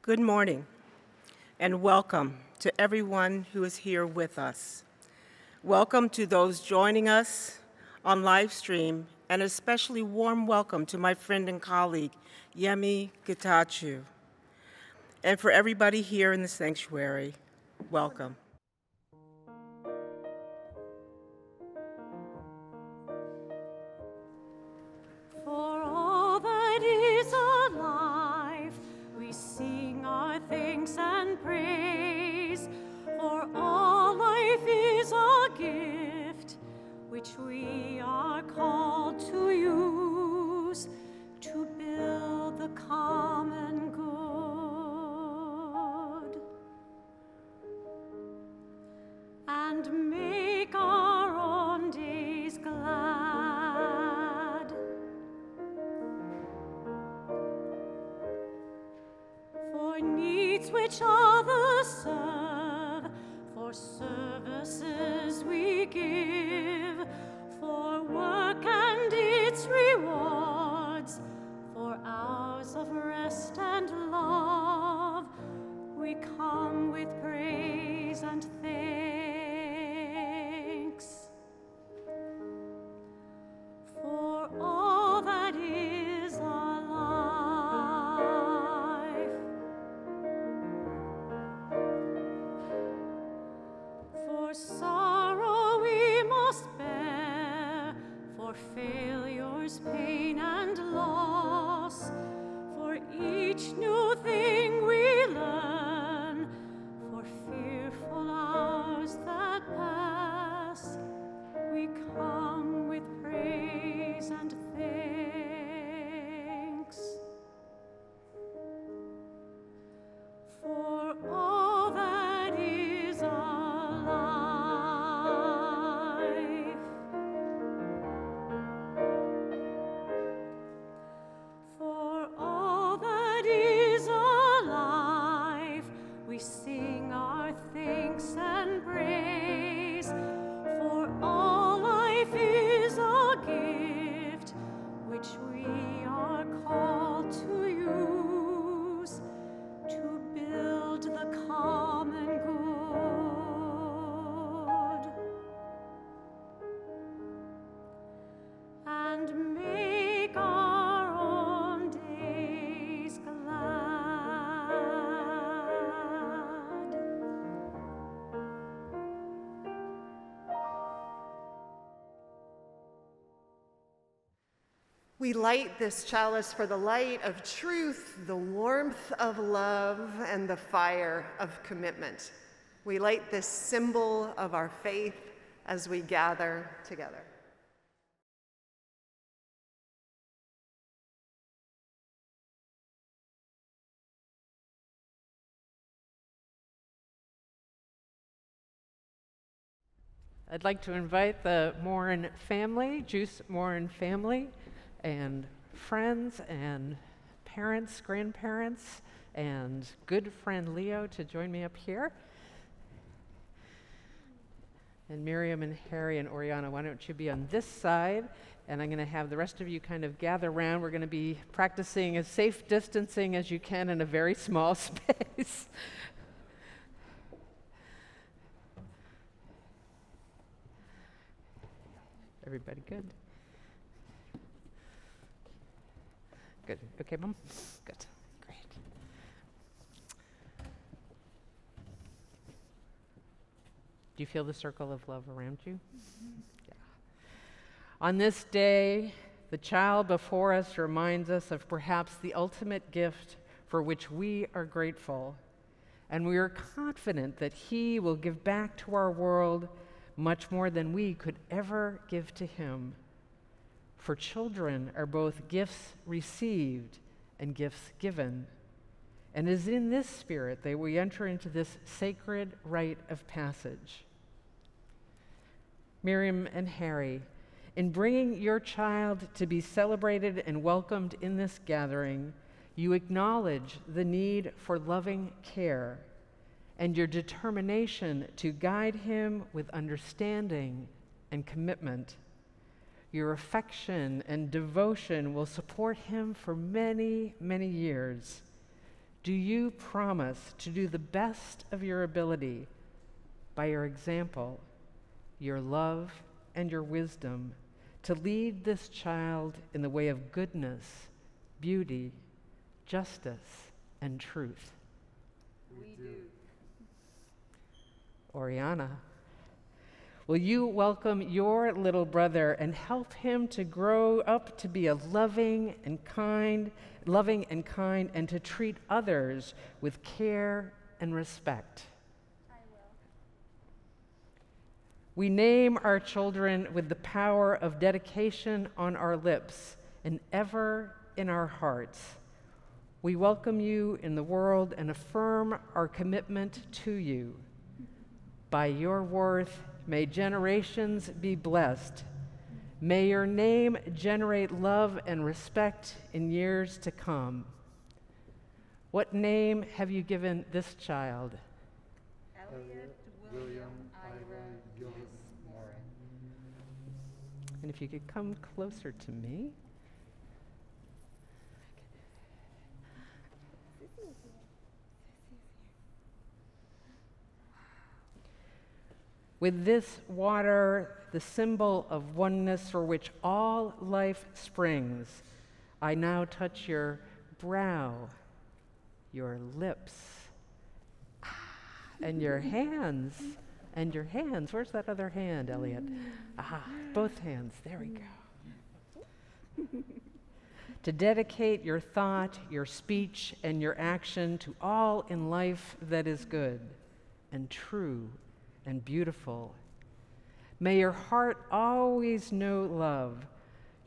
Good morning, and welcome to everyone who is here with us. Welcome to those joining us on live stream, and especially warm welcome to my friend and colleague, Yemi Getachew. And for everybody here in the sanctuary, welcome. For all that is alive, we sing our thanks and praise. For all life is a gift, which we are called to use to build the common good and make our own days glad. For needs which others serve, for services we give, for work and its rewards, for hours of rest and love, we come with praise and thanks. For all that is alive, for sorrow we must bear, for failures, pain, and loss, for each new thing we learn, for fearful hours that pass, we come with praise and thanks. For all that is alive, for all that is alive, we sing our thanks and praise. For all life is a gift, which we are called to use to build the common good and make our own days glad. We light this chalice for the light of truth, the warmth of love, and the fire of commitment. We light this symbol of our faith as we gather together. I'd like to invite the Morin family, Juice Morin family, and friends and parents, grandparents, and good friend Leo to join me up here. And Miriam and Harry and Oriana, why don't you be on this side? And I'm going to have the rest of you kind of gather around. We're going to be practicing as safe distancing as you can in a very small space. Everybody good? Good. Okay, Mom? Good. Great. Do you feel the circle of love around you? Yeah. On this day, the child before us reminds us of perhaps the ultimate gift for which we are grateful, and we are confident that he will give back to our world much more than we could ever give to him. For children are both gifts received and gifts given. And it is in this spirit that we enter into this sacred rite of passage. Miriam and Harry, in bringing your child to be celebrated and welcomed in this gathering, you acknowledge the need for loving care and your determination to guide him with understanding and commitment. Your affection and devotion will support him for many, many years. Do you promise to do the best of your ability by your example, your love, and your wisdom to lead this child in the way of goodness, beauty, justice, and truth? We do. Oriana, will you welcome your little brother and help him to grow up to be a loving and kind, and to treat others with care and respect? I will. We name our children with the power of dedication on our lips and ever in our hearts. We welcome you in the world and affirm our commitment to you. By your worth, may generations be blessed. May your name generate love and respect in years to come. What name have you given this child? Eliot, William, Ira, Miss Morin. And if you could come closer to me. With this water, the symbol of oneness for which all life springs, I now touch your brow, your lips, and your hands. And your hands. Where's that other hand, Eliot? Both hands. There we go. To dedicate your thought, your speech, and your action to all in life that is good and true and beautiful. May your heart always know love,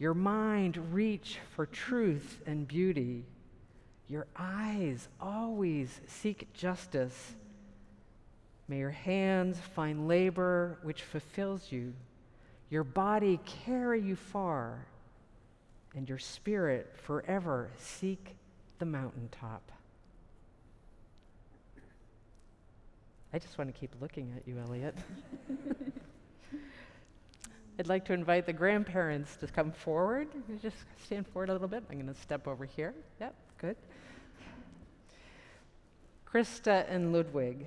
your mind reach for truth and beauty, your eyes always seek justice. May your hands find labor which fulfills you, your body carry you far, and your spirit forever seek the mountaintop. I just want to keep looking at you, Eliot. I'd like to invite the grandparents to come forward. Just stand forward a little bit. I'm going to step over here. Yep, good. Krista and Ludwig,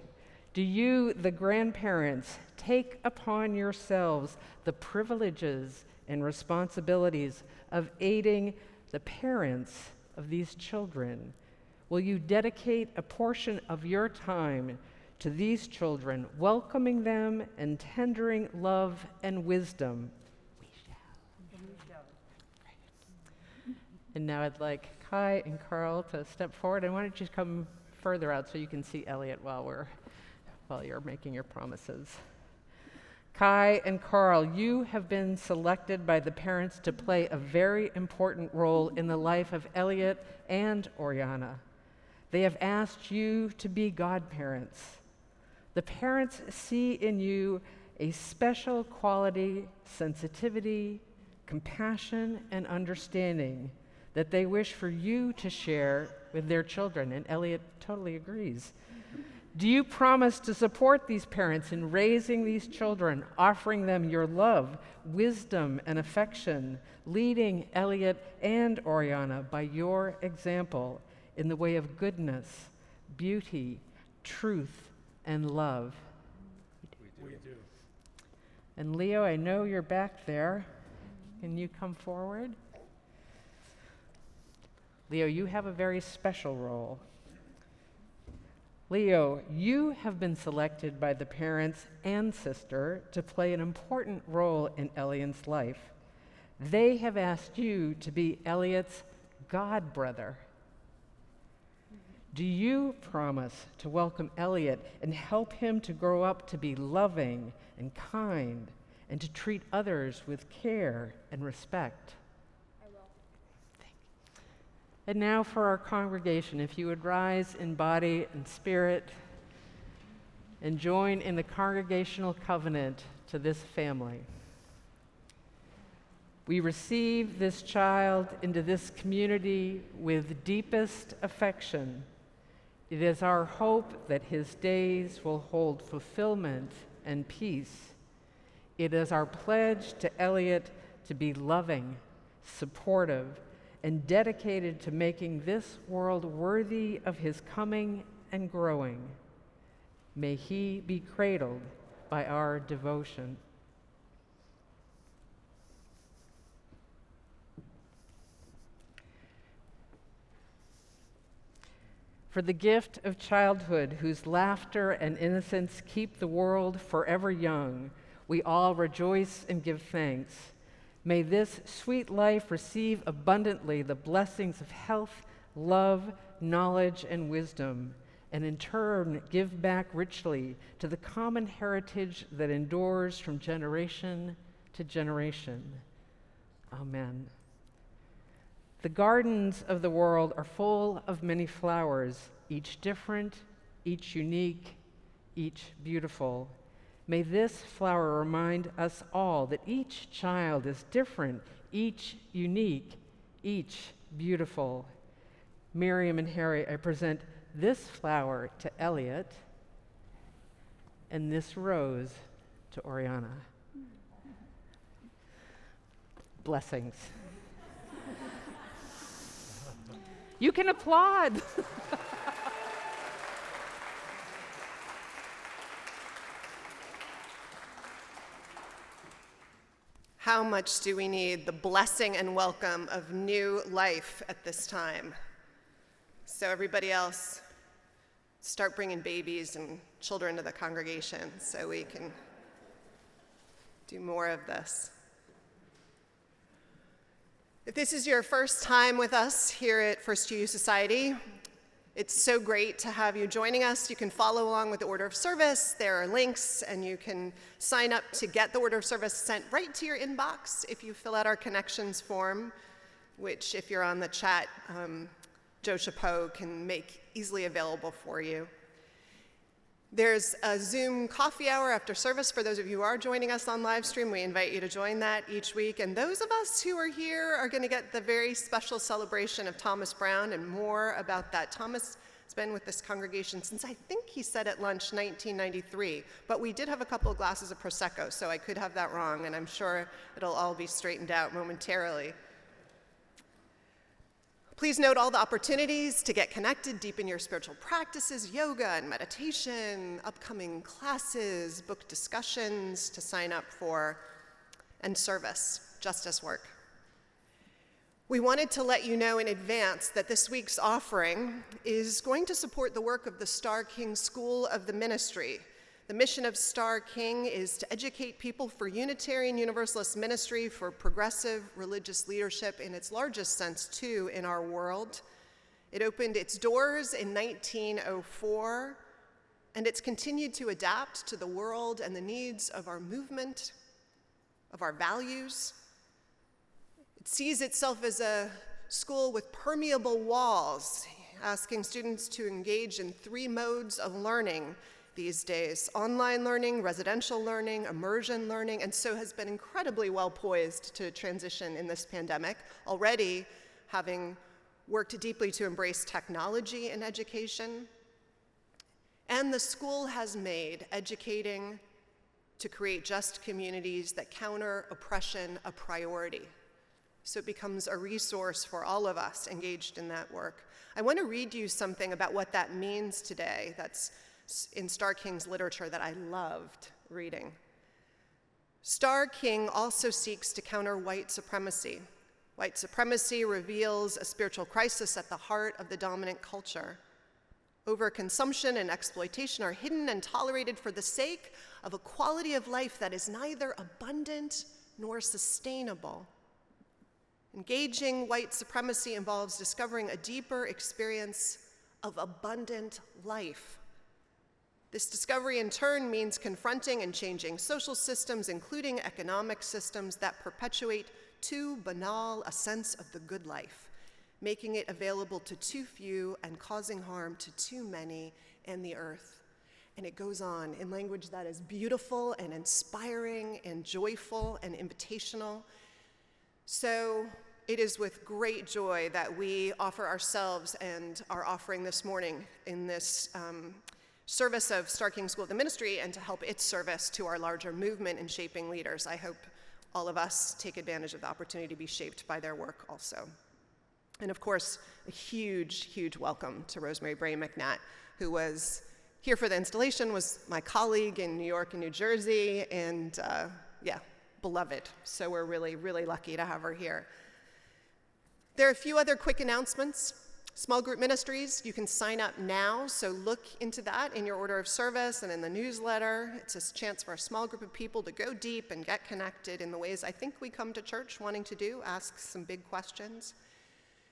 do you, the grandparents, take upon yourselves the privileges and responsibilities of aiding the parents of these children? Will you dedicate a portion of your time to these children, welcoming them and tendering love and wisdom? We shall. And now I'd like Kai and Carl to step forward. And why don't you come further out so you can see Eliot while you're making your promises. Kai and Carl, you have been selected by the parents to play a very important role in the life of Eliot and Oriana. They have asked you to be godparents. The parents see in you a special quality, sensitivity, compassion, and understanding that they wish for you to share with their children, and Eliot totally agrees. Do you promise to support these parents in raising these children, offering them your love, wisdom, and affection, leading Eliot and Oriana by your example in the way of goodness, beauty, truth, and love? We do. And Leo, I know you're back there. Can you come forward? Leo, you have a very special role. Leo, you have been selected by the parents and sister to play an important role in Eliot's life. They have asked you to be Eliot's godbrother. Do you promise to welcome Eliot and help him to grow up to be loving and kind and to treat others with care and respect? I will. Thank you. And now for our congregation, if you would rise in body and spirit and join in the congregational covenant to this family. We receive this child into this community with deepest affection. It is our hope that his days will hold fulfillment and peace. It is our pledge to Eliot to be loving, supportive, and dedicated to making this world worthy of his coming and growing. May he be cradled by our devotion. For the gift of childhood, whose laughter and innocence keep the world forever young, we all rejoice and give thanks. May this sweet life receive abundantly the blessings of health, love, knowledge, and wisdom, and in turn give back richly to the common heritage that endures from generation to generation. Amen. The gardens of the world are full of many flowers, each different, each unique, each beautiful. May this flower remind us all that each child is different, each unique, each beautiful. Miriam and Harry, I present this flower to Eliot and this rose to Oriana. Blessings. You can applaud. How much do we need the blessing and welcome of new life at this time? So everybody else, start bringing babies and children to the congregation so we can do more of this. If this is your first time with us here at First UU Society, it's so great to have you joining us. You can follow along with the order of service. There are links, and you can sign up to get the order of service sent right to your inbox if you fill out our connections form, which, if you're on the chat, Joe Chapeau can make easily available for you. There's a Zoom coffee hour after service for those of you who are joining us on live stream. We invite you to join that each week. And those of us who are here are going to get the very special celebration of Thomas Brown and more about that. Thomas has been with this congregation since, I think he said at lunch, 1993. But we did have a couple of glasses of Prosecco, so I could have that wrong, and I'm sure it'll all be straightened out momentarily. Please note all the opportunities to get connected, deepen your spiritual practices, yoga and meditation, upcoming classes, book discussions to sign up for, and service, justice work. We wanted to let you know in advance that this week's offering is going to support the work of the Starr King School of the Ministry. The mission of Starr King is to educate people for Unitarian Universalist ministry, for progressive religious leadership in its largest sense, too, in our world. It opened its doors in 1904, and it's continued to adapt to the world and the needs of our movement, of our values. It sees itself as a school with permeable walls, asking students to engage in 3 modes of learning these days: online learning, residential learning, immersion learning, and so has been incredibly well poised to transition in this pandemic, already having worked deeply to embrace technology in education. And the school has made educating to create just communities that counter oppression a priority. So it becomes a resource for all of us engaged in that work. I want to read you something about what that means today. That's in Starr King's literature that I loved reading. Starr King also seeks to counter white supremacy. White supremacy reveals a spiritual crisis at the heart of the dominant culture. Overconsumption and exploitation are hidden and tolerated for the sake of a quality of life that is neither abundant nor sustainable. Engaging white supremacy involves discovering a deeper experience of abundant life. This discovery, in turn, means confronting and changing social systems, including economic systems, that perpetuate too banal a sense of the good life, making it available to too few and causing harm to too many and the earth. And it goes on in language that is beautiful and inspiring and joyful and invitational. So it is with great joy that we offer ourselves and our offering this morning in this service of Starr King School of the Ministry, and to help its service to our larger movement in shaping leaders. I hope all of us take advantage of the opportunity to be shaped by their work also. And of course, a huge, huge welcome to Rosemary Bray McNatt, who was here for the installation, was my colleague in New York and New Jersey, and beloved. So we're really, really lucky to have her here. There are a few other quick announcements. Small group ministries, you can sign up now, so look into that in your order of service and in the newsletter. It's a chance for a small group of people to go deep and get connected in the ways I think we come to church wanting to do, ask some big questions.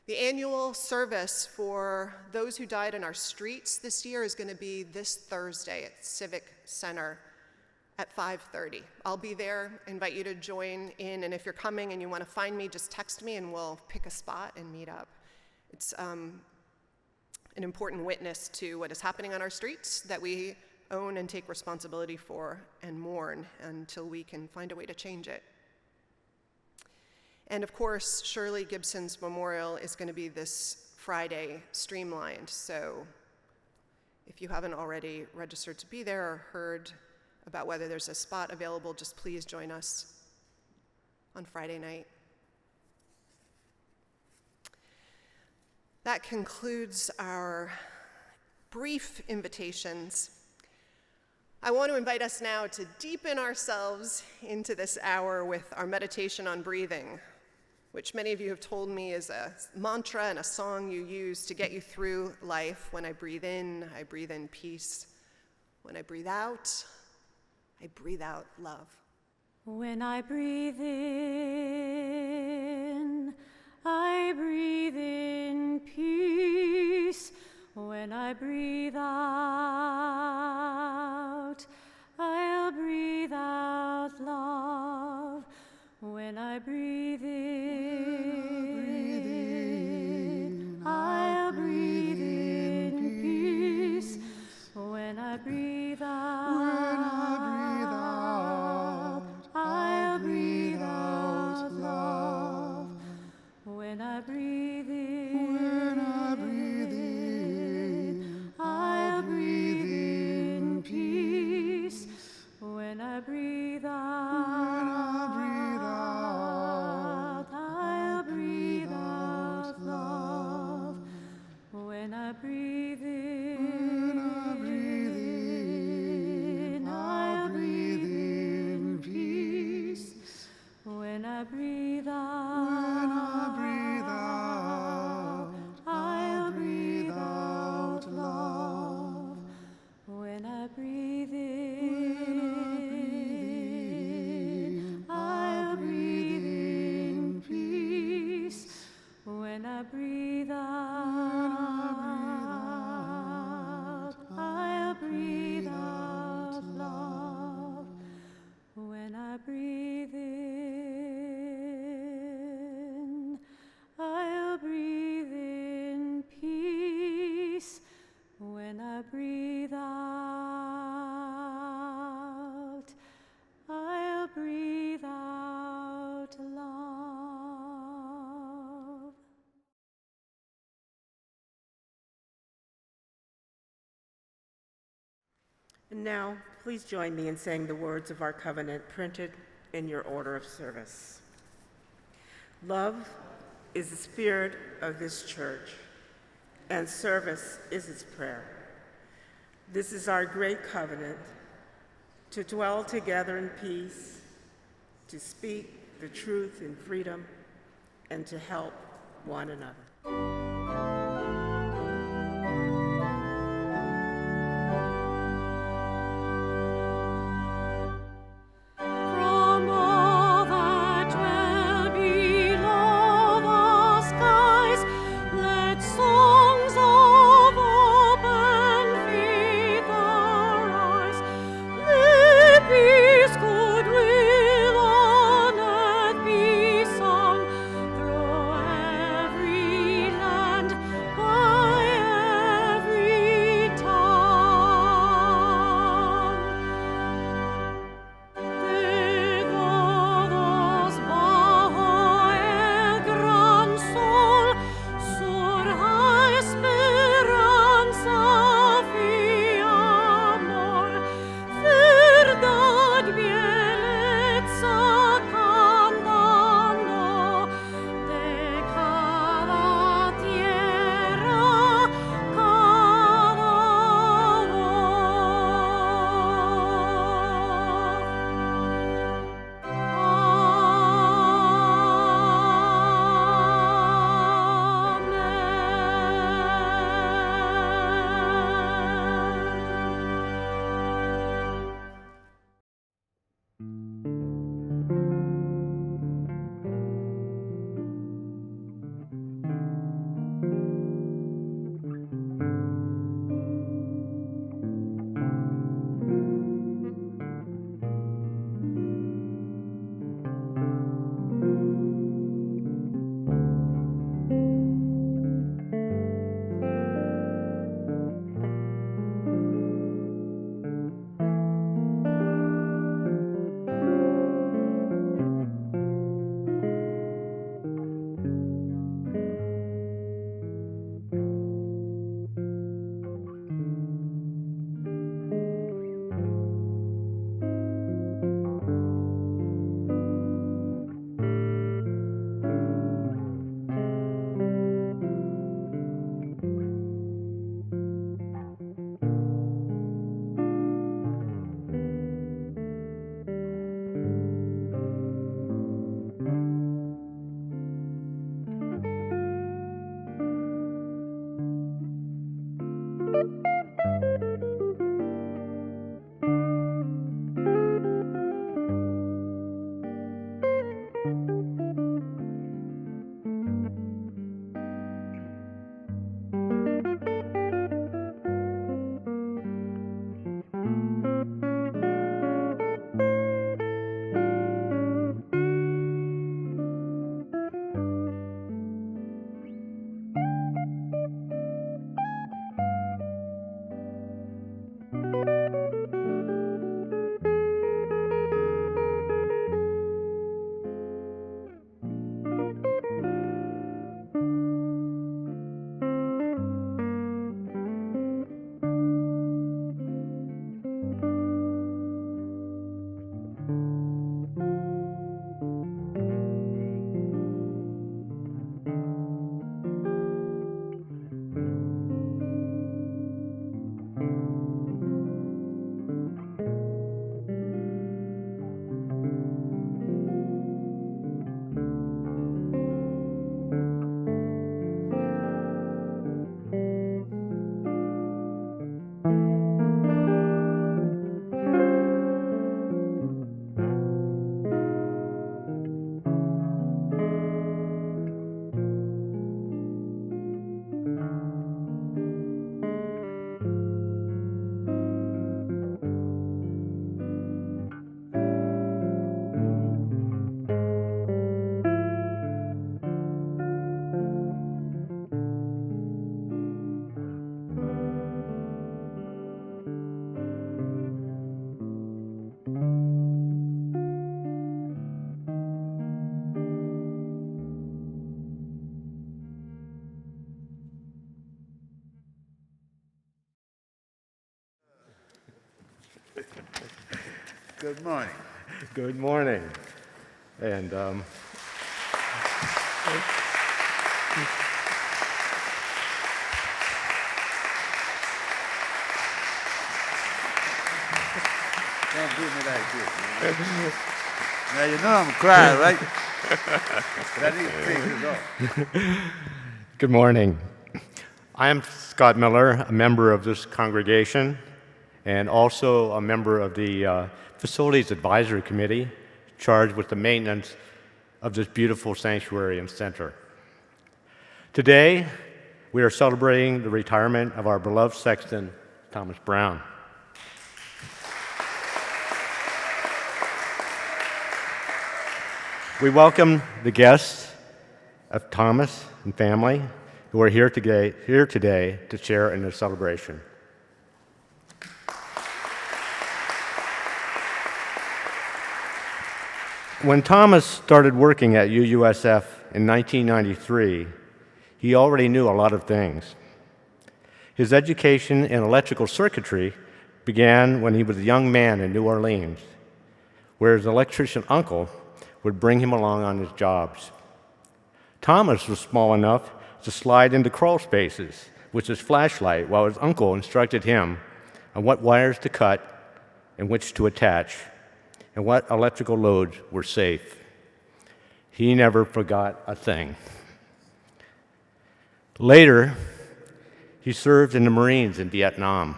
The annual service for those who died in our streets this year is going to be this Thursday at Civic Center at 5:30. I'll be there, invite you to join in, and if you're coming and you want to find me, just text me and we'll pick a spot and meet up. It's an important witness to what is happening on our streets that we own and take responsibility for and mourn until we can find a way to change it. And of course, Shirley Gibson's memorial is going to be this Friday, streamlined. So if you haven't already registered to be there or heard about whether there's a spot available, just please join us on Friday night. That concludes our brief invitations. I want to invite us now to deepen ourselves into this hour with our meditation on breathing, which many of you have told me is a mantra and a song you use to get you through life. When I breathe in peace. When I breathe out love. When I breathe in, I breathe in peace. When I breathe out, I'll breathe out love. When I breathe in, I'll breathe in peace. When I breathe out, I'll breathe out love. When I breathe in, I'll breathe in peace. When I breathe out, I'll breathe out love. When I breathe in, I'll breathe in peace. When I breathe out, I'll breathe out love. When I breathe in, I'll breathe in peace. When I breathe out, I'll breathe out love. When I breathe in, I'll breathe in peace. When I breathe out, I'll breathe out love. And now, please join me in saying the words of our covenant printed in your order of service. Love is the spirit of this church, and service is its prayer. This is our great covenant, to dwell together in peace, to speak the truth in freedom, and to help one another. From all that dwell below the skies, let songs of open faith arise. Let peace, goodwill on earth be sung through every land Good morning. Good morning. And Don't do me like this, man. Now you know I'm crying, right? But I need to take this off. good morning. I am Scott Miller, a member of this congregation, and also a member of the Facilities Advisory Committee, charged with the maintenance of this beautiful sanctuary and center. Today, we are celebrating the retirement of our beloved sexton, Thomas Brown. We welcome the guests of Thomas and family who are here today to share in this celebration. When Thomas started working at UUSF in 1993, he already knew a lot of things. His education in electrical circuitry began when he was a young man in New Orleans, where his electrician uncle would bring him along on his jobs. Thomas was small enough to slide into crawl spaces with his flashlight while his uncle instructed him on what wires to cut and which to attach and what electrical loads were safe. He never forgot a thing. Later, he served in the Marines in Vietnam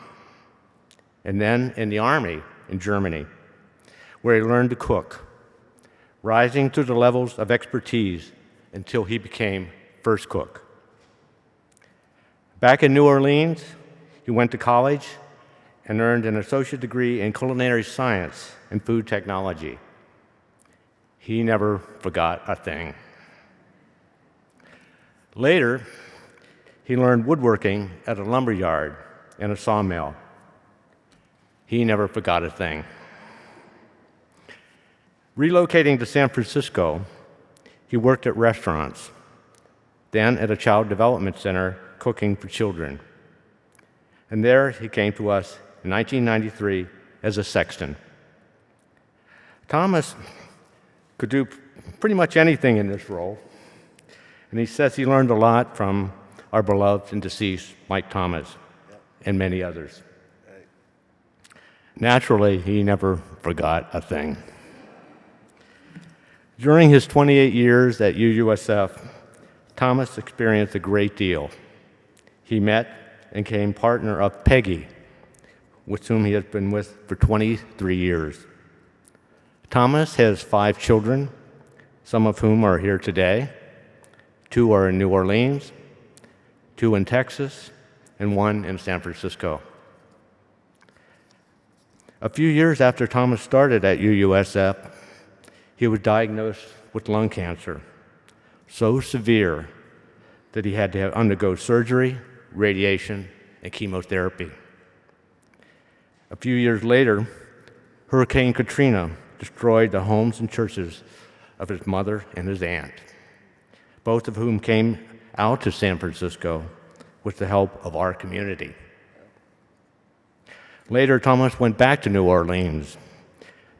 and then in the Army in Germany, where he learned to cook, rising to the levels of expertise until he became first cook. Back in New Orleans, he went to college and earned an associate degree in culinary science and food technology. He never forgot a thing. Later, he learned woodworking at a lumber yard and a sawmill. He never forgot a thing. Relocating to San Francisco, he worked at restaurants, then at a child development center cooking for children. And there he came to us in 1993 as a sexton. Thomas could do pretty much anything in this role, and he says he learned a lot from our beloved and deceased Mike Thomas and many others. Naturally, he never forgot a thing. During his 28 years at UUSF, Thomas experienced a great deal. He met and became partner of Peggy, with whom he has been with for 23 years. Thomas has 5 children, some of whom are here today. 2 are in New Orleans, 2 in Texas, and 1 in San Francisco. A few years after Thomas started at UUSF, he was diagnosed with lung cancer, so severe that he had to undergo surgery, radiation, and chemotherapy. A few years later, Hurricane Katrina destroyed the homes and churches of his mother and his aunt, both of whom came out to San Francisco with the help of our community. Later, Thomas went back to New Orleans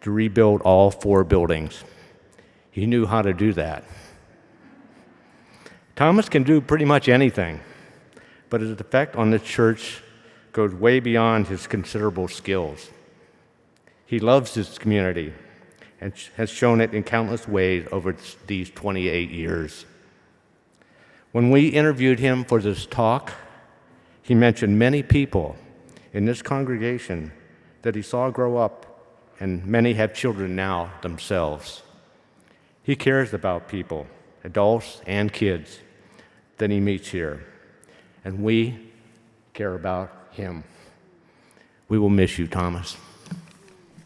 to rebuild all 4 buildings. He knew how to do that. Thomas can do pretty much anything, but his effect on the church goes way beyond his considerable skills. He loves his community and has shown it in countless ways over these 28 years. When we interviewed him for this talk, he mentioned many people in this congregation that he saw grow up, and many have children now themselves. He cares about people, adults and kids, that he meets here, and we care about him. We will miss you, Thomas.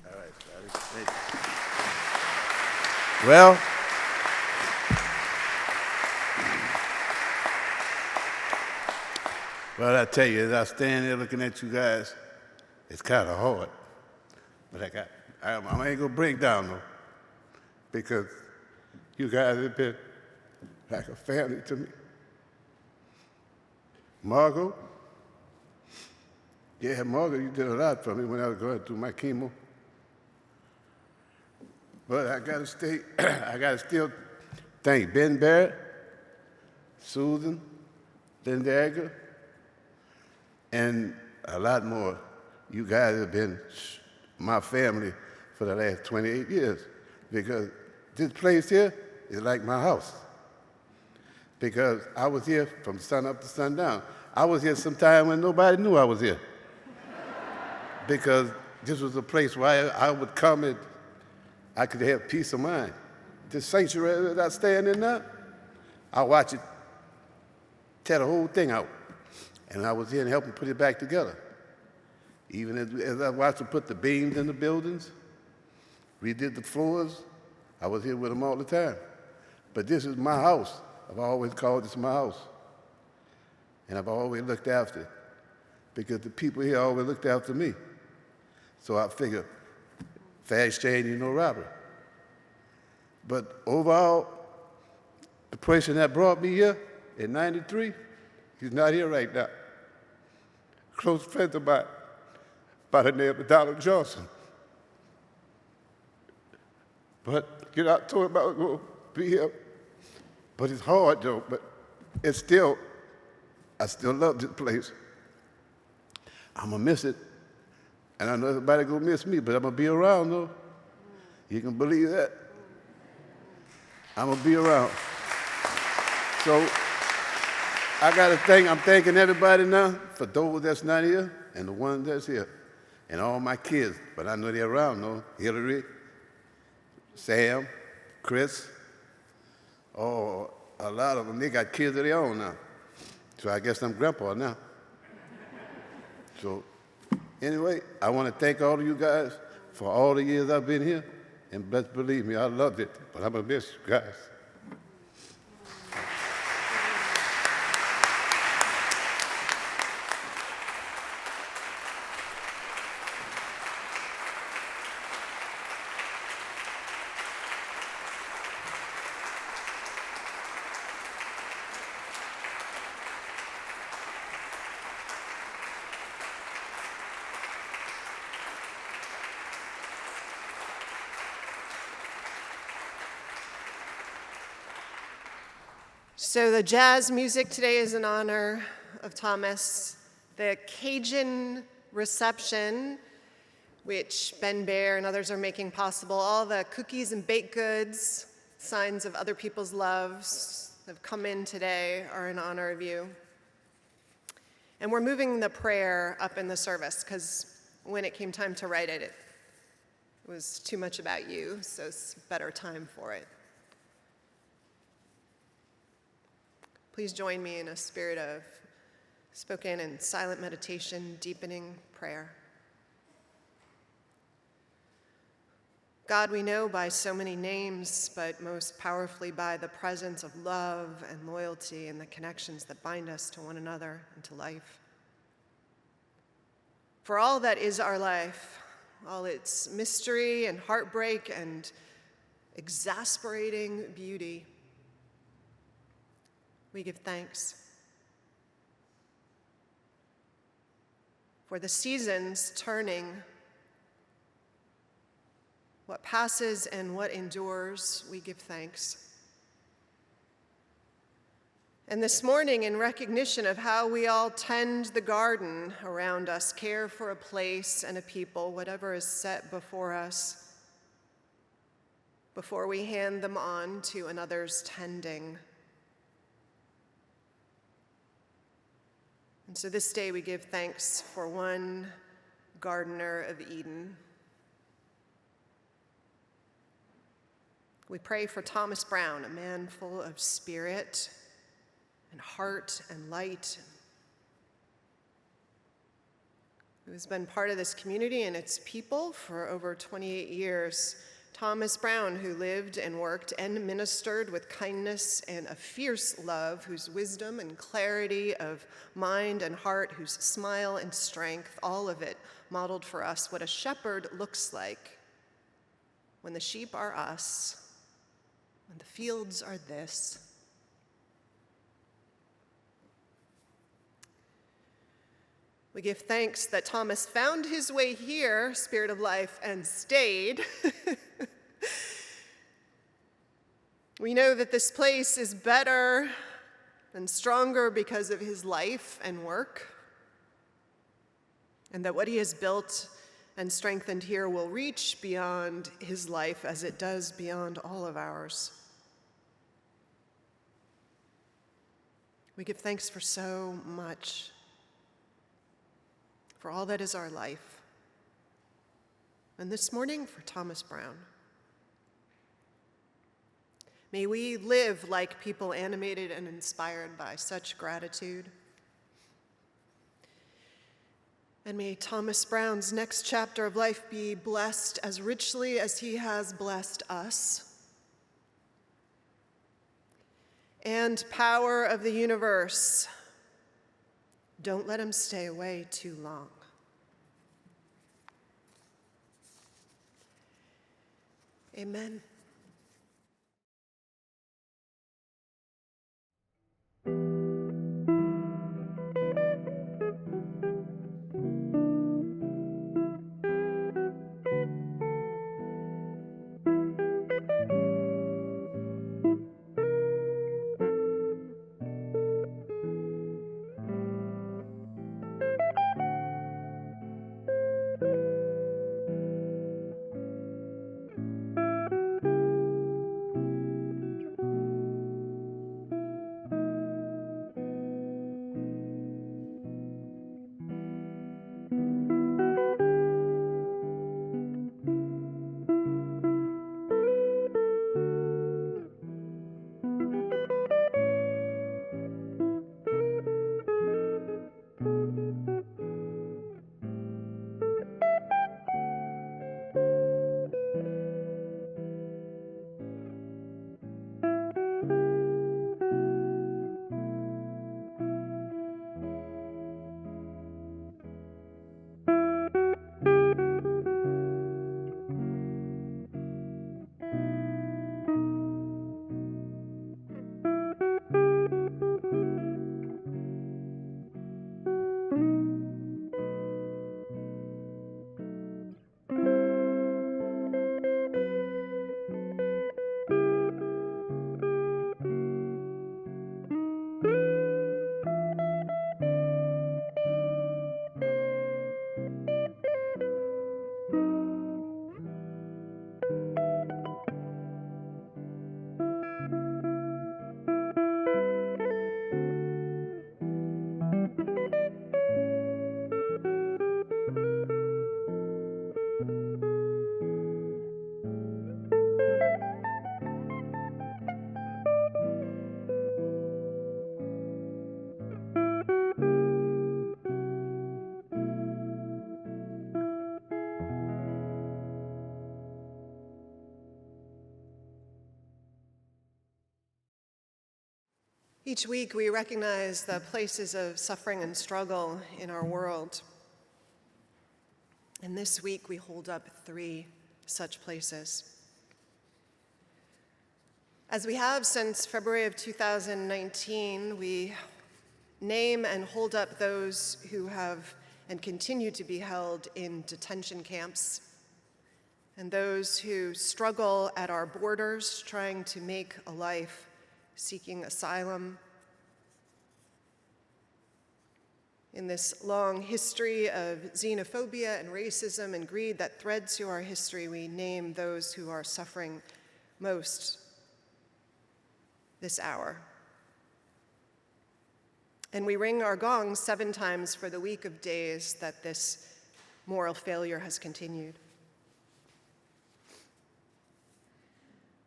All right, thank you. Well, I tell you, as I stand there looking at you guys, it's kind of hard. But I ain't gonna break down though, because you guys have been like a family to me. Margot, you did a lot for me when I was going through my chemo. But I gotta stay, I gotta still thank Ben Barrett, Susan, Linda Edgar, and a lot more. You guys have been my family for the last 28 years because this place here is like my house. Because I was here from sun up to sundown. I was here sometime when nobody knew I was here. Because this was a place where I would come and I could have peace of mind. This sanctuary that I stand in now, I watch it tear the whole thing out. And I was here and helped them put it back together. Even as I watched them put the beams in the buildings, redid the floors, I was here with them all the time. But this is my house. I've always called this my house. And I've always looked after it because the people here always looked after me. So I figure, fast change, no robbery. But overall, the person that brought me here in '93, he's not here right now. Close friend of mine by the name of Donald Johnson. But, I told him I was going to be here. But it's hard, though. But it's still, I still love this place. I'm going to miss it. And I know everybody going to miss me, but I'm going to be around, though. You can believe that? I'm going to be around. So I got to thank, I'm thanking everybody now for those that's not here and the ones that's here. And all my kids, but I know they're around, though. Hillary, Sam, Chris, oh, a lot of them, they got kids of their own now. So I guess I'm grandpa now. So anyway, I want to thank all of you guys for all the years I've been here. And best believe me, I loved it, but I'm going to miss you guys. So the jazz music today is in honor of Thomas. The Cajun reception, which Ben Bear and others are making possible, all the cookies and baked goods, signs of other people's loves that have come in today are in honor of you. And we're moving the prayer up in the service because when it came time to write it, it was too much about you, so it's a better time for it. Please join me in a spirit of spoken and silent meditation, deepening prayer. God, we know by so many names, but most powerfully by the presence of love and loyalty and the connections that bind us to one another and to life. For all that is our life, all its mystery and heartbreak and exasperating beauty, we give thanks. For the seasons turning, what passes and what endures, we give thanks. And this morning, in recognition of how we all tend the garden around us, care for a place and a people, whatever is set before us, before we hand them on to another's tending. And so this day we give thanks for one gardener of Eden. We pray for Thomas Brown, a man full of spirit and heart and light, who has been part of this community and its people for over 28 years. Thomas Brown, who lived and worked and ministered with kindness and a fierce love, whose wisdom and clarity of mind and heart, whose smile and strength, all of it modeled for us what a shepherd looks like when the sheep are us, when the fields are this. We give thanks that Thomas found his way here, Spirit of Life, and stayed. We know that this place is better and stronger because of his life and work, and that what he has built and strengthened here will reach beyond his life as it does beyond all of ours. We give thanks for so much, for all that is our life, and this morning for Thomas Brown. May we live like people animated and inspired by such gratitude. And may Thomas Brown's next chapter of life be blessed as richly as he has blessed us. And power of the universe, don't let him stay away too long. Amen. Each week we recognize the places of suffering and struggle in our world. And this week we hold up 3 such places. As we have since February of 2019, we name and hold up those who have and continue to be held in detention camps, and those who struggle at our borders trying to make a life seeking asylum. In this long history of xenophobia and racism and greed that threads through our history, we name those who are suffering most this hour. And we ring our gongs 7 times for the week of days that this moral failure has continued.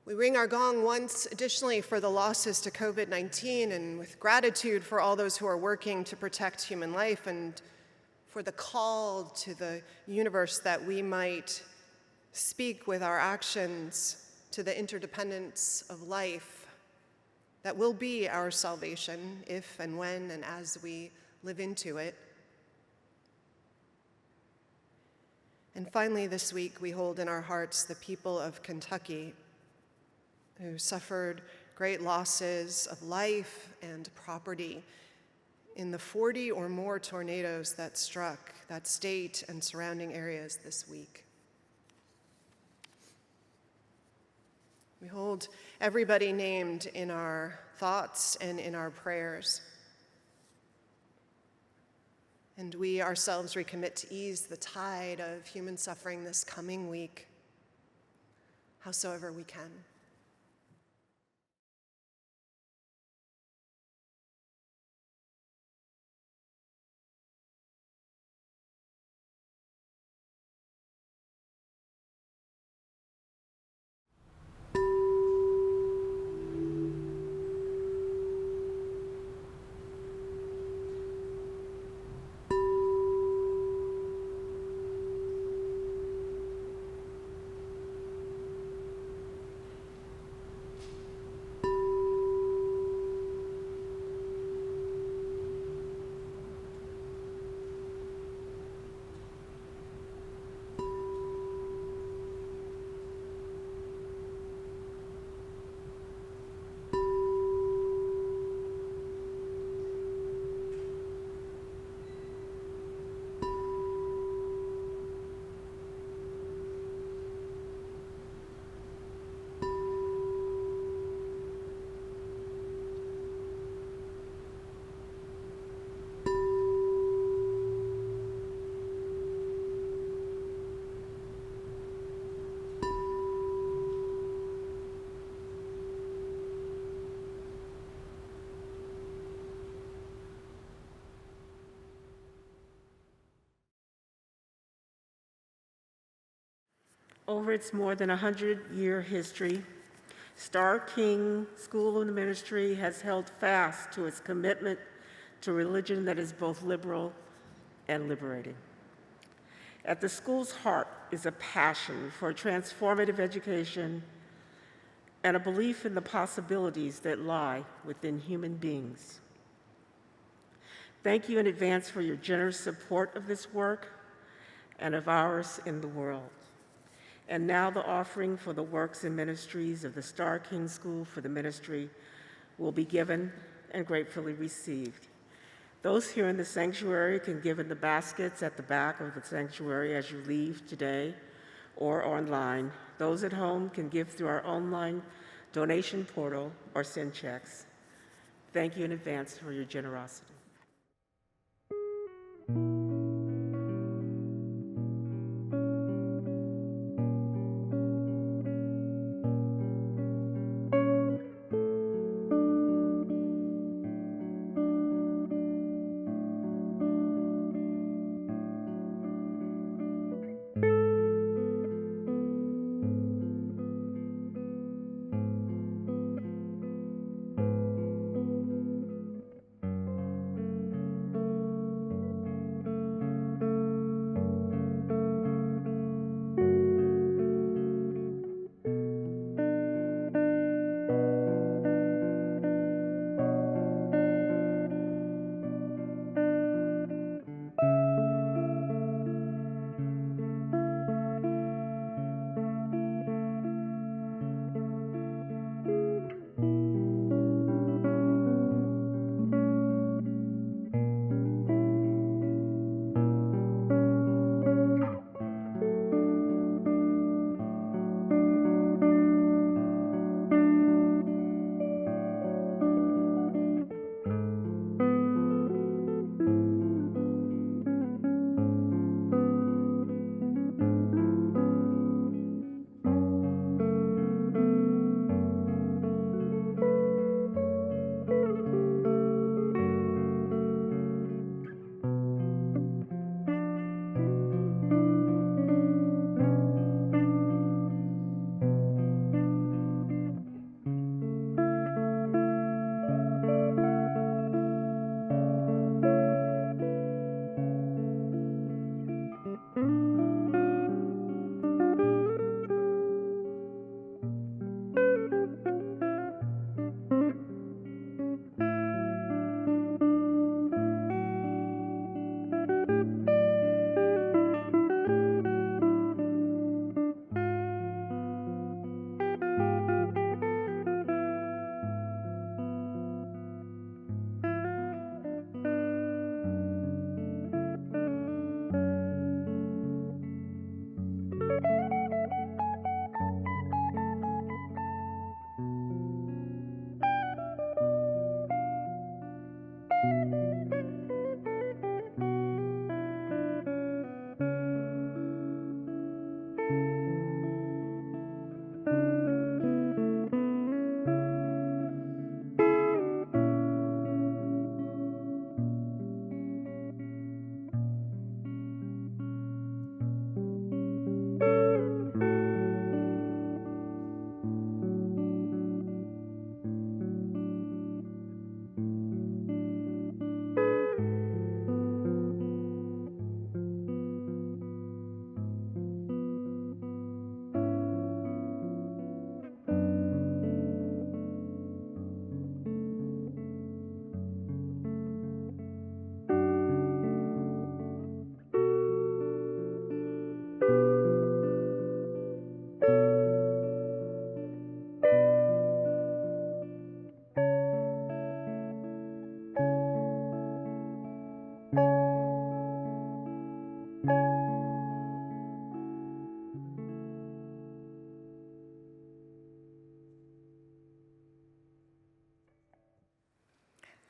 We ring our gong once additionally for the losses to COVID-19 and with gratitude for all those who are working to protect human life and for the call to the universe that we might speak with our actions to the interdependence of life that will be our salvation if and when and as we live into it. And finally, this week, we hold in our hearts the people of Kentucky who suffered great losses of life and property in the 40 or more tornadoes that struck that state and surrounding areas this week. We hold everybody named in our thoughts and in our prayers. And we ourselves recommit to ease the tide of human suffering this coming week, howsoever we can. Over its more than 100-year history, Starr King School of the Ministry has held fast to its commitment to religion that is both liberal and liberating. At the school's heart is a passion for transformative education and a belief in the possibilities that lie within human beings. Thank you in advance for your generous support of this work and of ours in the world. And now the offering for the works and ministries of the Starr King School for the Ministry will be given and gratefully received. Those here in the sanctuary can give in the baskets at the back of the sanctuary as you leave today or online. Those at home can give through our online donation portal or send checks. Thank you in advance for your generosity.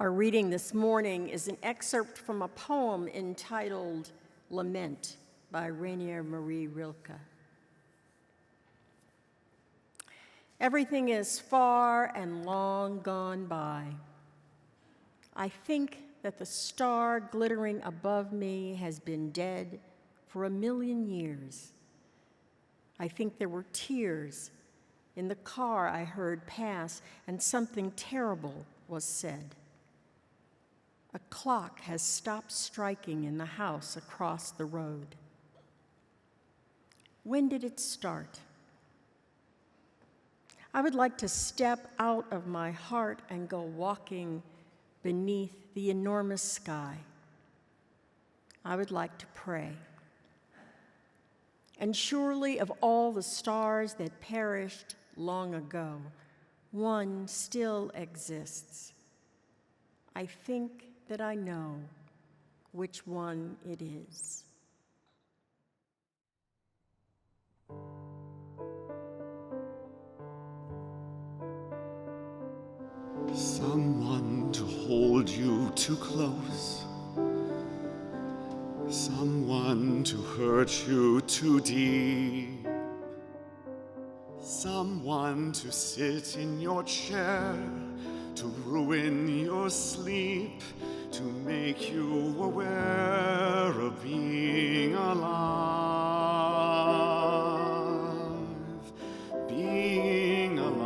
Our reading this morning is an excerpt from a poem entitled Lament by Rainier Marie Rilke. Everything is far and long gone by. I think that the star glittering above me has been dead for 1,000,000 years. I think there were tears in the car I heard pass, and something terrible was said. A clock has stopped striking in the house across the road. When did it start? I would like to step out of my heart and go walking beneath the enormous sky. I would like to pray. And surely of all the stars that perished long ago, one still exists. I think that I know which one it is. Someone to hold you too close, someone to hurt you too deep, someone to sit in your chair, to ruin your sleep, to make you aware of being alive, being alive.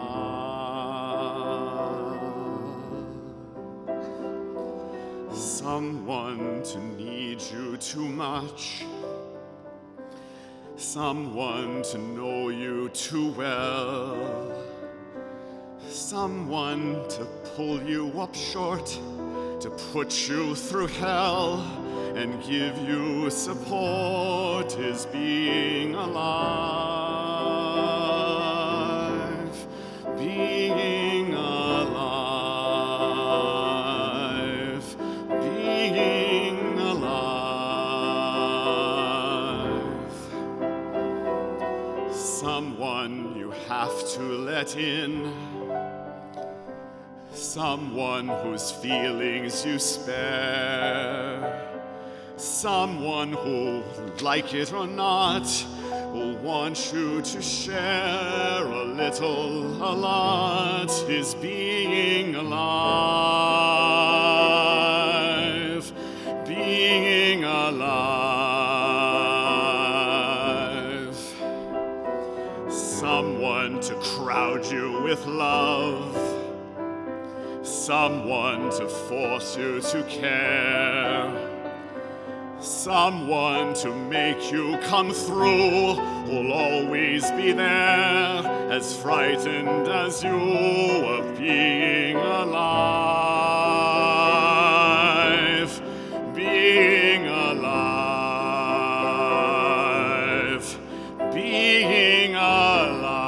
Someone to need you too much, someone to know you too well, someone to pull you up short, to put you through hell and give you support is being alive, being alive, being alive. Someone you have to let in, someone whose feelings you spare, someone who, like it or not, will want you to share a little, a lot, is being alive, being alive. Someone to crowd you with love, someone to force you to care, someone to make you come through, who'll always be there, as frightened as you of being alive, being alive, being alive.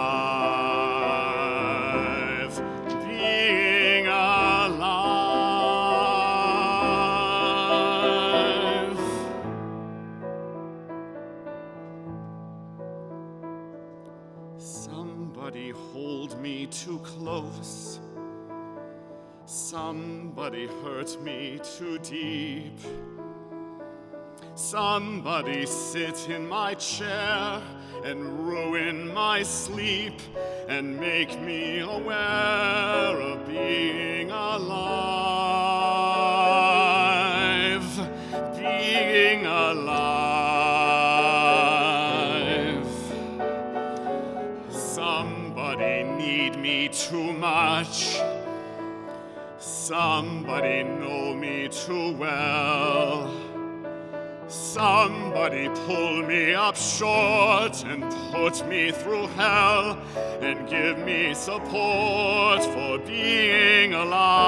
Somebody hold me too close, somebody hurt me too deep, somebody sit in my chair and ruin my sleep and make me aware of being alive, being alive. Somebody need me too much, somebody know me too well, somebody pull me up short and put me through hell and give me support for being alive,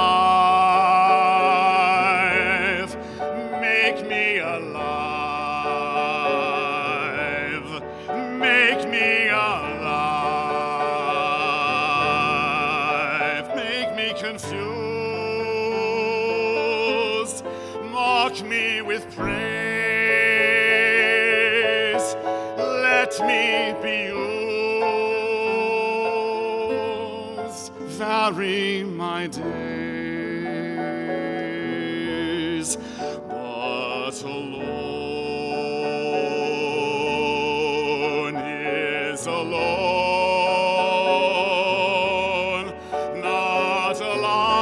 make me alive, make me alive, make me confused, mock me with praise, let me be used, vary my days. alone, is alone, not alive.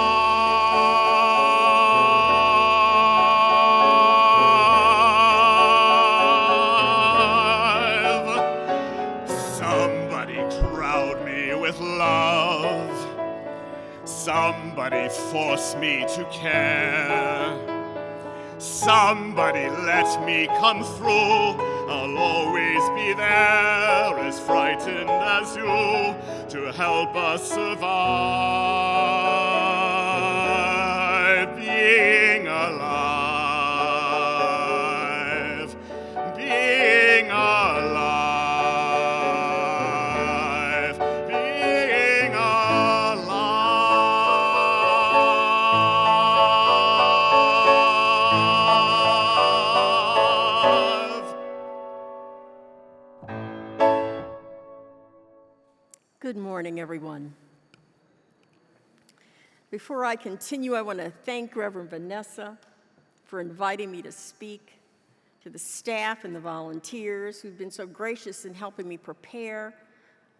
Somebody crowd me with love. Somebody force me to care. Somebody let me come through. I'll always be there, as frightened as you, to help us survive. Being alive, being alive, being alive. Good morning, everyone. Before I continue, I want to thank Reverend Vanessa for inviting me to speak, to the staff and the volunteers who've been so gracious in helping me prepare.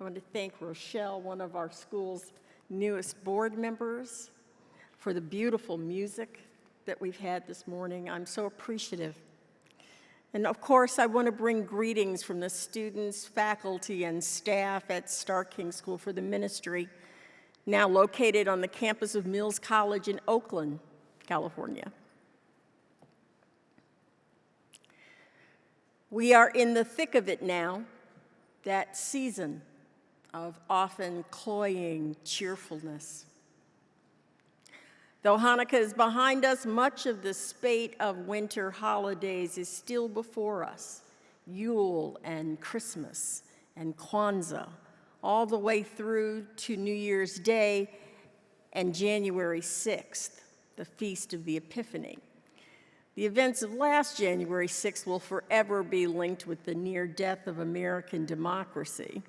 I want to thank Rochelle, one of our school's newest board members, for the beautiful music that we've had this morning. I'm so appreciative. And of course, I want to bring greetings from the students, faculty, and staff at Starr King School for the Ministry, now located on the campus of Mills College in Oakland, California. We are in the thick of it now, that season of often cloying cheerfulness. Though Hanukkah is behind us, much of the spate of winter holidays is still before us. Yule and Christmas and Kwanzaa, all the way through to New Year's Day and January 6th, the Feast of the Epiphany. The events of last January 6th will forever be linked with the near death of American democracy.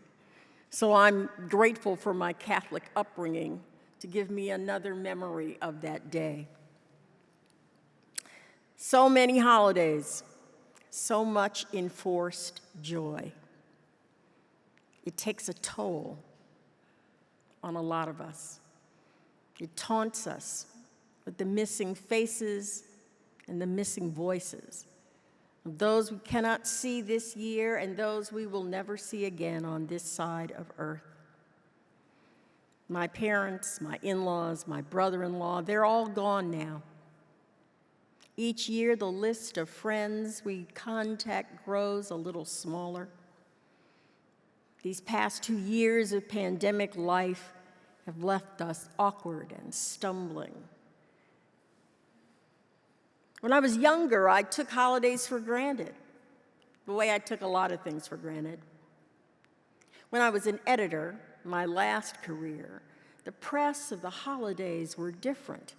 So I'm grateful for my Catholic upbringing to give me another memory of that day. So many holidays, so much enforced joy. It takes a toll on a lot of us. It taunts us with the missing faces and the missing voices of those we cannot see this year and those we will never see again on this side of earth. My parents, my in-laws, my brother-in-law, they're all gone now. Each year, the list of friends we contact grows a little smaller. These past 2 years of pandemic life have left us awkward and stumbling. When I was younger, I took holidays for granted, the way I took a lot of things for granted. When I was an editor, my last career, the press of the holidays were different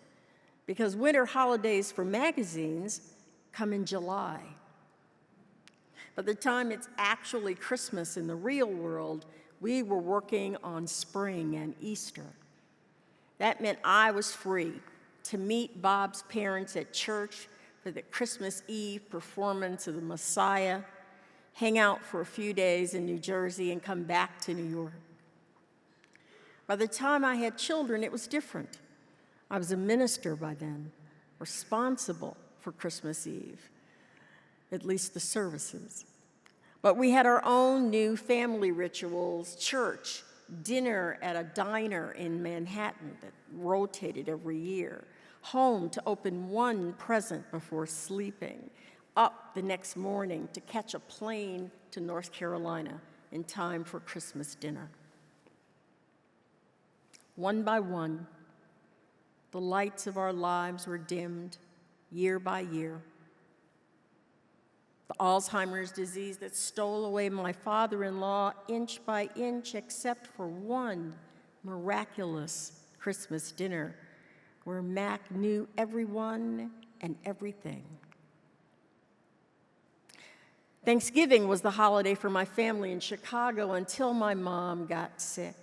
because winter holidays for magazines come in July. By the time it's actually Christmas in the real world, we were working on spring and Easter. That meant I was free to meet Bob's parents at church for the Christmas Eve performance of the Messiah, hang out for a few days in New Jersey, and come back to New York. By the time I had children, it was different. I was a minister by then, responsible for Christmas Eve, at least the services. But we had our own new family rituals, church, dinner at a diner in Manhattan that rotated every year, home to open one present before sleeping, up the next morning to catch a plane to North Carolina in time for Christmas dinner. One by one, the lights of our lives were dimmed year by year. The Alzheimer's disease that stole away my father-in-law inch by inch, except for one miraculous Christmas dinner where Mac knew everyone and everything. Thanksgiving was the holiday for my family in Chicago until my mom got sick.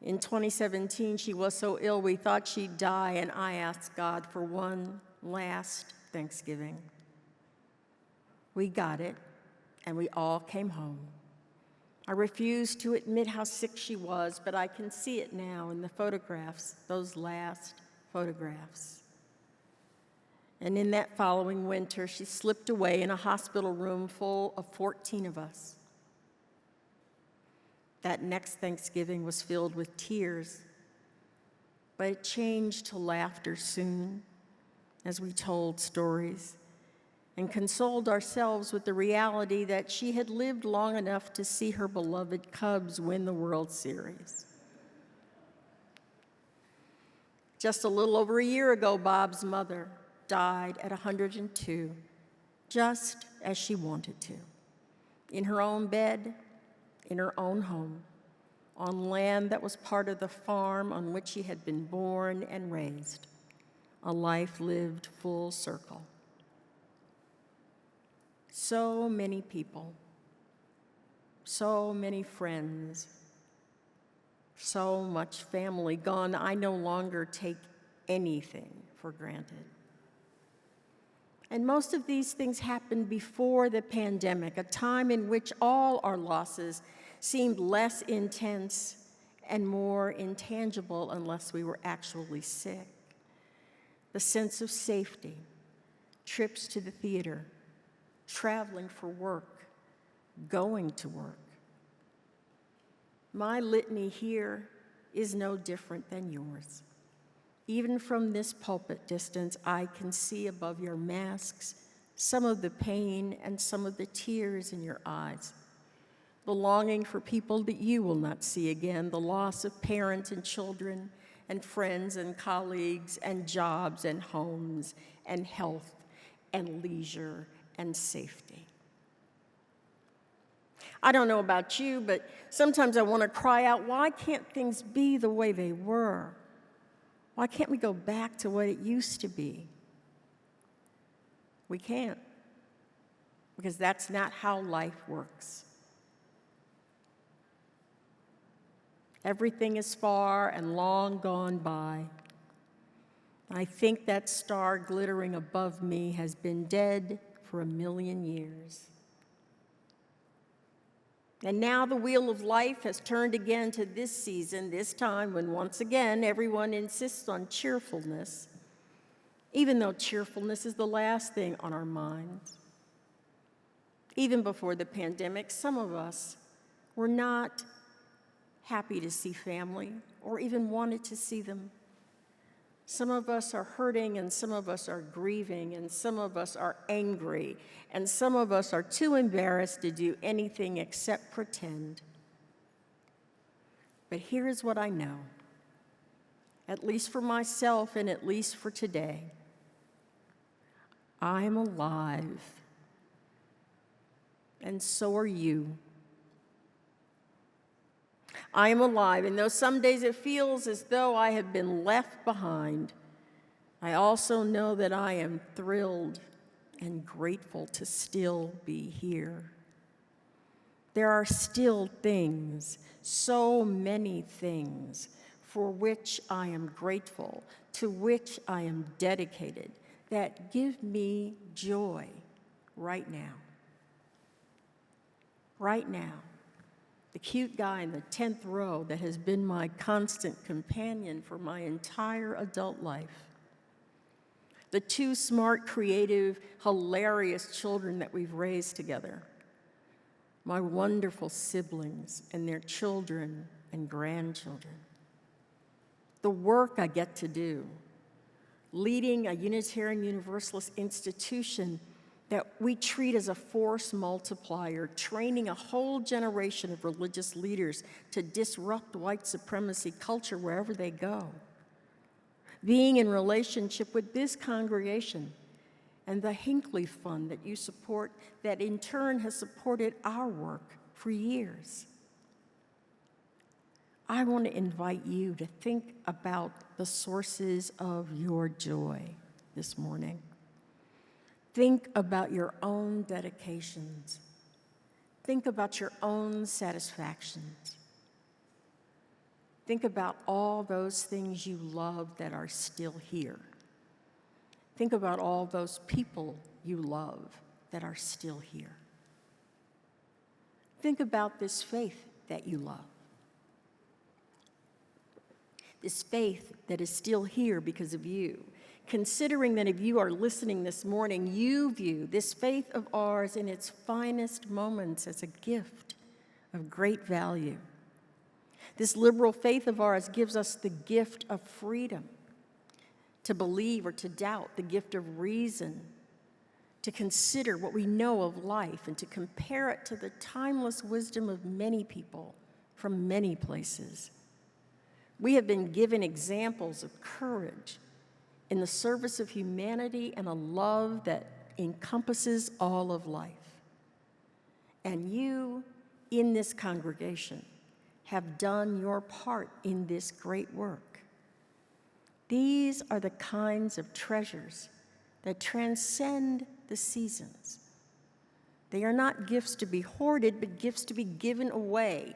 In 2017, she was so ill we thought she'd die, and I asked God for one last Thanksgiving. We got it, and we all came home. I refused to admit how sick she was, but I can see it now in the photographs, those last photographs. And in that following winter, she slipped away in a hospital room full of 14 of us. That next Thanksgiving was filled with tears, but it changed to laughter soon as we told stories and consoled ourselves with the reality that she had lived long enough to see her beloved Cubs win the World Series. Just a little over a year ago, Bob's mother died at 102, just as she wanted to, in her own bed, in her own home, on land that was part of the farm on which she had been born and raised, a life lived full circle. So many people, so many friends, so much family gone. I no longer take anything for granted. And most of these things happened before the pandemic, a time in which all our losses seemed less intense and more intangible unless we were actually sick. The sense of safety, trips to the theater, traveling for work, going to work. My litany here is no different than yours. Even from this pulpit distance, I can see above your masks some of the pain and some of the tears in your eyes, the longing for people that you will not see again, the loss of parents and children and friends and colleagues and jobs and homes and health and leisure and safety. I don't know about you, but sometimes I want to cry out, why can't things be the way they were? Why can't we go back to what it used to be? We can't, because that's not how life works. Everything is far and long gone by. I think that star glittering above me has been dead for 1,000,000 years. And now the wheel of life has turned again to this season, this time when once again everyone insists on cheerfulness, even though cheerfulness is the last thing on our minds. Even before the pandemic, some of us were not happy to see family or even wanted to see them. Some of us are hurting, and some of us are grieving, and some of us are angry, and some of us are too embarrassed to do anything except pretend. But here is what I know, at least for myself and at least for today. I'm alive, and so are you. I am alive, and though some days it feels as though I have been left behind, I also know that I am thrilled and grateful to still be here. There are still things, so many things, for which I am grateful, to which I am dedicated, that give me joy right now. Right now. The cute guy in the 10th row that has been my constant companion for my entire adult life. The two smart, creative, hilarious children that we've raised together. My wonderful siblings and their children and grandchildren. The work I get to do, leading a Unitarian Universalist institution that we treat as a force multiplier, training a whole generation of religious leaders to disrupt white supremacy culture wherever they go. Being in relationship with this congregation and the Hinckley Fund that you support, that in turn has supported our work for years. I want to invite you to think about the sources of your joy this morning. Think about your own dedications. Think about your own satisfactions. Think about all those things you love that are still here. Think about all those people you love that are still here. Think about this faith that you love. This faith that is still here because of you. Considering that if you are listening this morning, you view this faith of ours in its finest moments as a gift of great value. This liberal faith of ours gives us the gift of freedom to believe or to doubt, the gift of reason, to consider what we know of life and to compare it to the timeless wisdom of many people from many places. We have been given examples of courage in the service of humanity and a love that encompasses all of life. And you, in this congregation, have done your part in this great work. These are the kinds of treasures that transcend the seasons. They are not gifts to be hoarded, but gifts to be given away.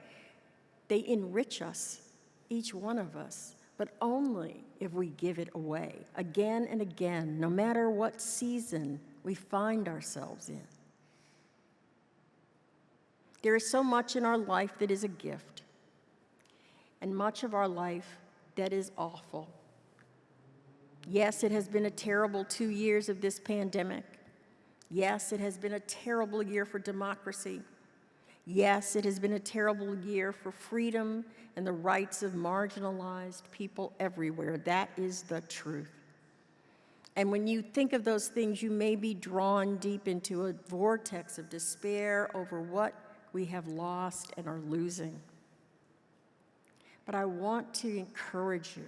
They enrich us, each one of us, but only if we give it away again and again, no matter what season we find ourselves in. There is so much in our life that is a gift, and much of our life that is awful. Yes, it has been a terrible 2 years of this pandemic. Yes, it has been a terrible year for democracy. Yes, it has been a terrible year for freedom and the rights of marginalized people everywhere. That is the truth. And when you think of those things, you may be drawn deep into a vortex of despair over what we have lost and are losing. But I want to encourage you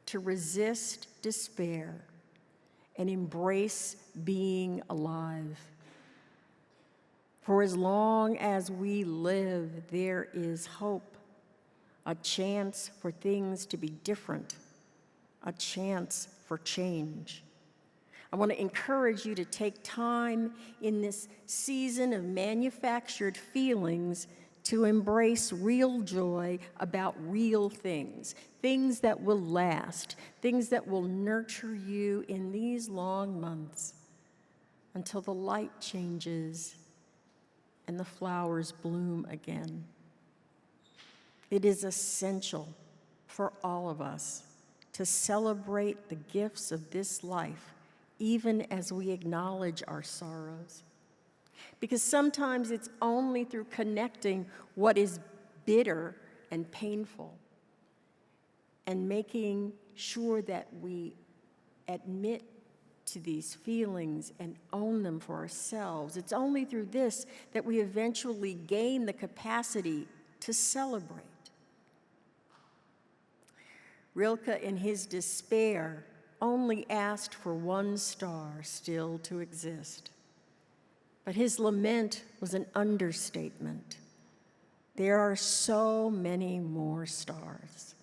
to resist despair and embrace being alive. For as long as we live, there is hope, a chance for things to be different, a chance for change. I want to encourage you to take time in this season of manufactured feelings to embrace real joy about real things, things that will last, things that will nurture you in these long months until the light changes and the flowers bloom again. It is essential for all of us to celebrate the gifts of this life, even as we acknowledge our sorrows. Because sometimes it's only through connecting what is bitter and painful and making sure that we admit to these feelings and own them for ourselves. It's only through this that we eventually gain the capacity to celebrate. Rilke, in his despair, only asked for one star still to exist. But his lament was an understatement. There are so many more stars.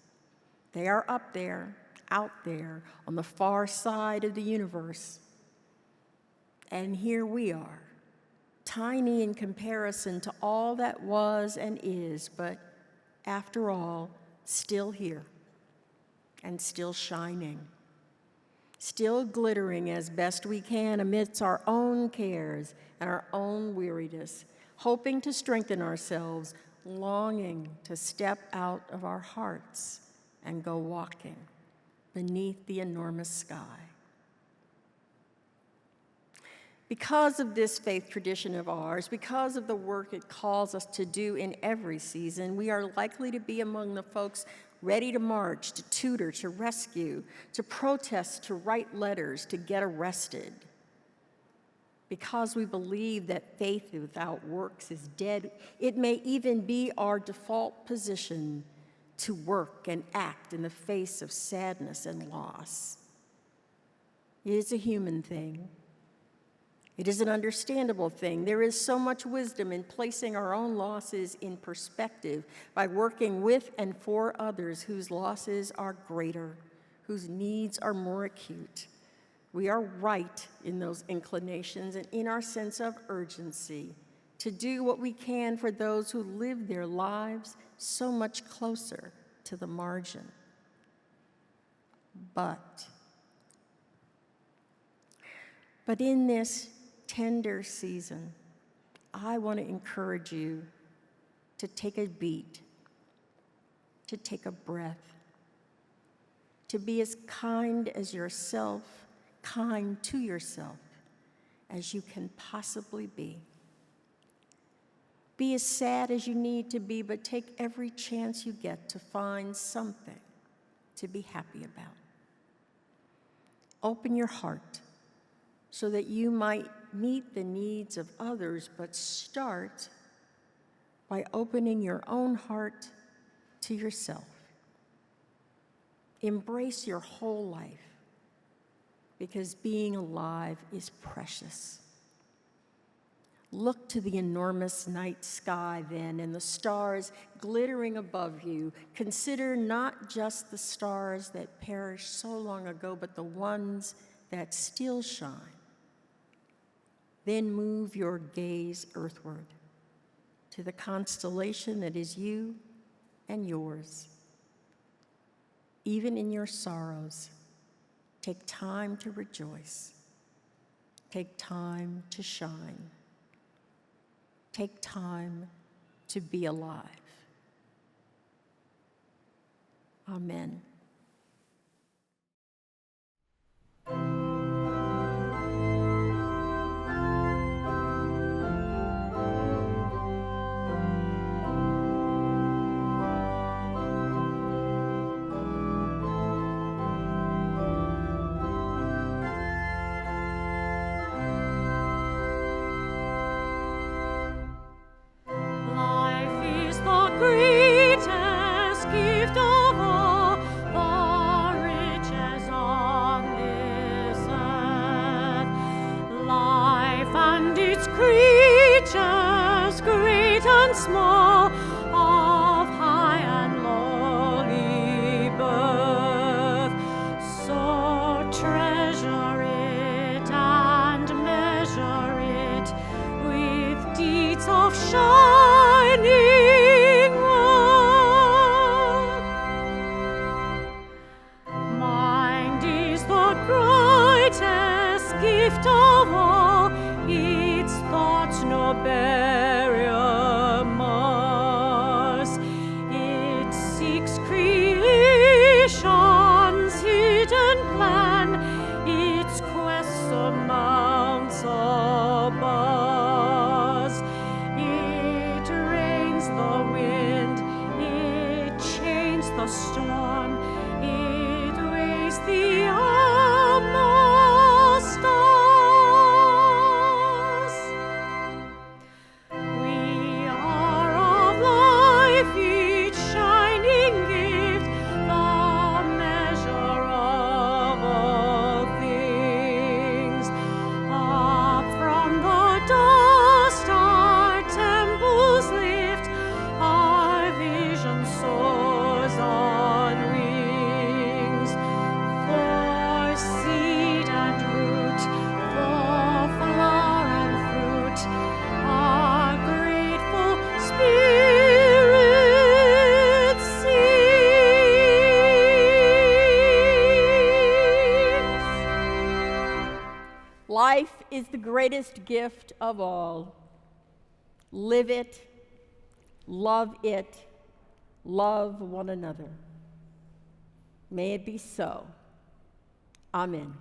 They are up there, out there, on the far side of the universe. And here we are, tiny in comparison to all that was and is, but after all, still here and still shining, still glittering as best we can amidst our own cares and our own weariness, hoping to strengthen ourselves, longing to step out of our hearts and go walking beneath the enormous sky. Because of this faith tradition of ours, because of the work it calls us to do in every season, we are likely to be among the folks ready to march, to tutor, to rescue, to protest, to write letters, to get arrested. Because we believe that faith without works is dead, it may even be our default position to work and act in the face of sadness and loss. It is a human thing. It is an understandable thing. There is so much wisdom in placing our own losses in perspective by working with and for others whose losses are greater, whose needs are more acute. We are right in those inclinations and in our sense of urgency to do what we can for those who live their lives so much closer to the margin. But But in this tender season, I want to encourage you to take a beat, to take a breath, to be as kind to yourself as you can possibly be. Be as sad as you need to be, but take every chance you get to find something to be happy about. Open your heart so that you might meet the needs of others, but start by opening your own heart to yourself. Embrace your whole life, because being alive is precious. Look to the enormous night sky then and the stars glittering above you. Consider not just the stars that perished so long ago, but the ones that still shine. Then move your gaze earthward to the constellation that is you and yours. Even in your sorrows, take time to rejoice. Take time to shine. Take time to be alive. Amen. Life is the greatest gift of all, the riches on this earth. Life and its creatures, great and small, of high and lowly birth. So treasure it and measure it with deeds of shining worth. Mind is the greatest gift of all, its thoughts no barrier mars. It seeks creation's hidden plan, its quest surmounts all bars. It rains the wind, it chains the storm, it weighs the utmost stars. We are of life, each shining gift, the measure of all things. Up from the dust our temples lift, our vision soars on wings. For seed and root, for flower and fruit, our grateful spirit sings. Life is the greatest gift of all. Live it, love one another. May it be so. Amen.